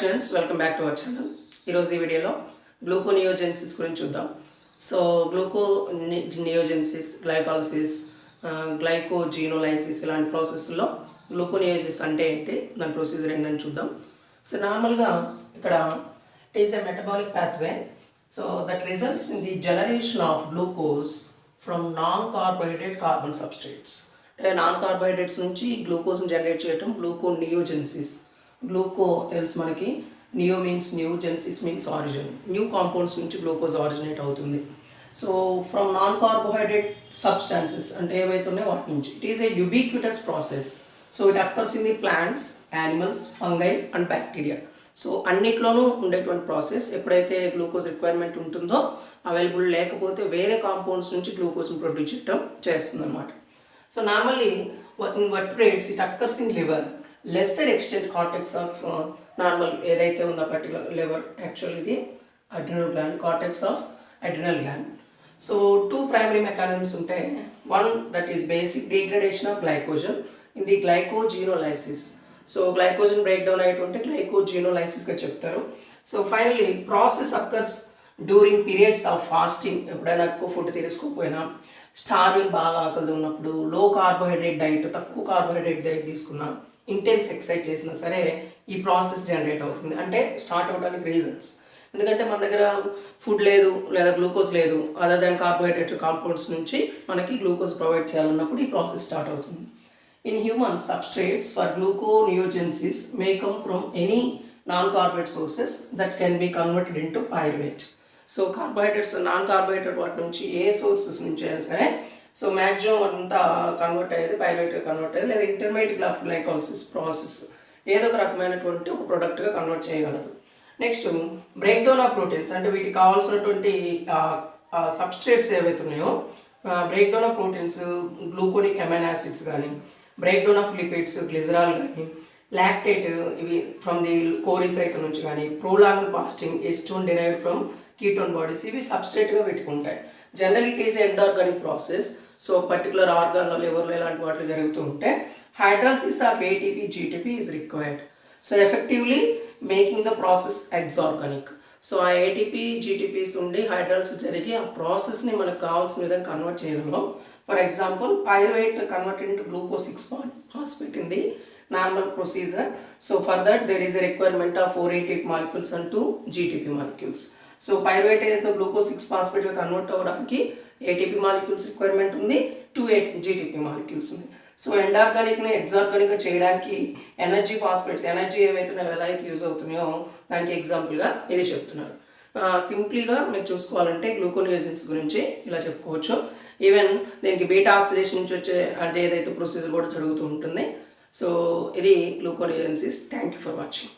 Students, welcome back to our channel. ఈరోజు ఈ వీడియోలో గ్లూకోనియోజెన్సిస్ గురించి చూద్దాం. సో గ్లూకోనియోజెన్సిస్, గ్లైకాలసిస్, గ్లైకోజీనోలైసిస్ ఇలాంటి ప్రాసెస్లో గ్లూకోనియోజెస్ అంటే ఏంటి, దాని ప్రొసీజర్ ఏంటని చూద్దాం. సో నార్మల్గా ఇక్కడ it is a metabolic pathway so that results in the generation of glucose from non carbohydrate carbon substrates. అంటే నాన్ కార్బోహైడ్రేట్స్ నుంచి గ్లూకోజ్ని జనరేట్ చేయటం గ్లూకోనియోజెన్సిస్. గ్లూకో తెలుసు మనకి, neo means new, genesis means origin. New compounds నుంచి glucose originate అవుతుంది. So from non carbohydrate substances అంటే ఏవైతే ఉన్నాయో వాటి నుంచి. It is a ubiquitous process. So it occurs in the plants, animals, fungi and bacteria. So అన్నిట్లోనూ ఉండేటువంటి process. ఎప్పుడైతే గ్లూకోజ్ రిక్వైర్మెంట్ ఉంటుందో, అవైలబుల్ లేకపోతే వేరే కాంపౌండ్స్ నుంచి గ్లూకోజ్ని ప్రొడ్యూస్ చేయడం చేస్తుంది అనమాట. So normally in vertebrates it occurs in liver, lesser extent cortex of normal ఏదైతే ఉందో పర్టికులర్ లివర్, యాక్చువల్ ఇది adrenal gland, cortex of adrenal gland. So two primary mechanisms ఉంటాయి. One that is basic degradation of glycogen in the glycogenolysis. So glycogen break down అయ్యేటువంటి గ్లైకోజీనోలైసిస్గా చెప్తారు. So finally process occurs during periods of fasting. ఎప్పుడైనా ఎక్కువ food తీసుకోకపోయినా, starving బాగా ఆకలి ఉన్నప్పుడు, లో కార్బోహైడ్రేట్ డైట్, తక్కువ కార్బోహైడ్రేట్ డైట్ తీసుకున్నా, ఇంటెన్స్ ఎక్సర్సైజ్ చేసినా సరే ఈ ప్రాసెస్ జనరేట్ అవుతుంది. అంటే స్టార్ట్ అవడానికి రీజన్స్, ఎందుకంటే మన దగ్గర ఫుడ్ లేదు లేదా గ్లూకోజ్ లేదు, అదర్ దాన్ కార్బోహైడ్రేట్ కాంపౌండ్స్ నుంచి మనకి గ్లూకోజ్ ప్రొవైడ్ చేయాలన్నప్పుడు ఈ ప్రాసెస్ స్టార్ట్ అవుతుంది. In human substrates for gluconeogenesis may come from any non carbohydrate sources that can be converted into pyruvate. So carbohydrates, non carbohydrate వాటి నుంచి ఏ sources నుంచి అయినా సరే so maximum అంతా కన్వర్ట్ అయ్యేది పైరువేట్గా కన్వర్ట్ అయ్యేది, లేదా ఇంటర్మీడియట్ ఆఫ్ గ్లైకాలసిస్ ప్రాసెస్ ఏదో ఒక రకమైనటువంటి ఒక ప్రోడక్ట్గా కన్వర్ట్ చేయగలదు. Next break down of proteins, అంటే వీటికి కావాల్సినటువంటి సబ్స్ట్రేట్స్ ఏవైతే ఉన్నాయో, break down of proteins, gluconic amino acids కానీ, break down of lipids, glycerol కానీ, లాక్టేట్ ఇవి ఫ్రమ్ ది కోరీ సైకిల్ నుంచి కానీ, prolong fasting, acetone derived from ketone bodies, ఇవి సబ్స్ట్రేట్గా పెట్టుకుంటాయి. General it is endergonic process. So particular ఆర్గాన్లో, లివర్లో ఇలాంటి వాటిలో జరుగుతూ ఉంటే hydrolysis of ATP, GTP is required. So effectively making the process exergonic. So ఆ ఏటీపీ, జీటీపీస్ ఉండి హైడ్రాలసిస్ జరిగి ఆ ప్రాసెస్ని మనకు కావాల్సిన విధంగా కన్వర్ట్ చేయగలం. For example pyruvate converted into glucose 6-phosphate in the normal procedure. So for that there is a requirement of 4 ATP molecules and 2 GTP molecules. So pyruvate ఏదైతే గ్లూకోజ్ 6-phosphate కన్వర్ట్ అవ్వడానికి ATP molecules requirement ఉంది, 2 GTP molecules ఉంది. So ఎండార్గానిక్ని ఎగ్జార్గానిక్గా చేయడానికి energy phosphates, energy ఏవైతే ఎలా అయితే use అవుతున్నాయో దానికి ఎగ్జాంపుల్గా ఇది చెప్తున్నారు. సింప్లీగా మీరు చూసుకోవాలంటే గ్లూకోనియోజెన్స్ గురించి ఇలా చెప్పుకోవచ్చు. ఈవెన్ దీనికి బీటా ఆక్సిడేషన్ నుంచి వచ్చే అంటే ఏదైతే ప్రొసీజర్ కూడా జరుగుతూ ఉంటుంది. సో ఇది gluconeogenesis. Thank you for watching.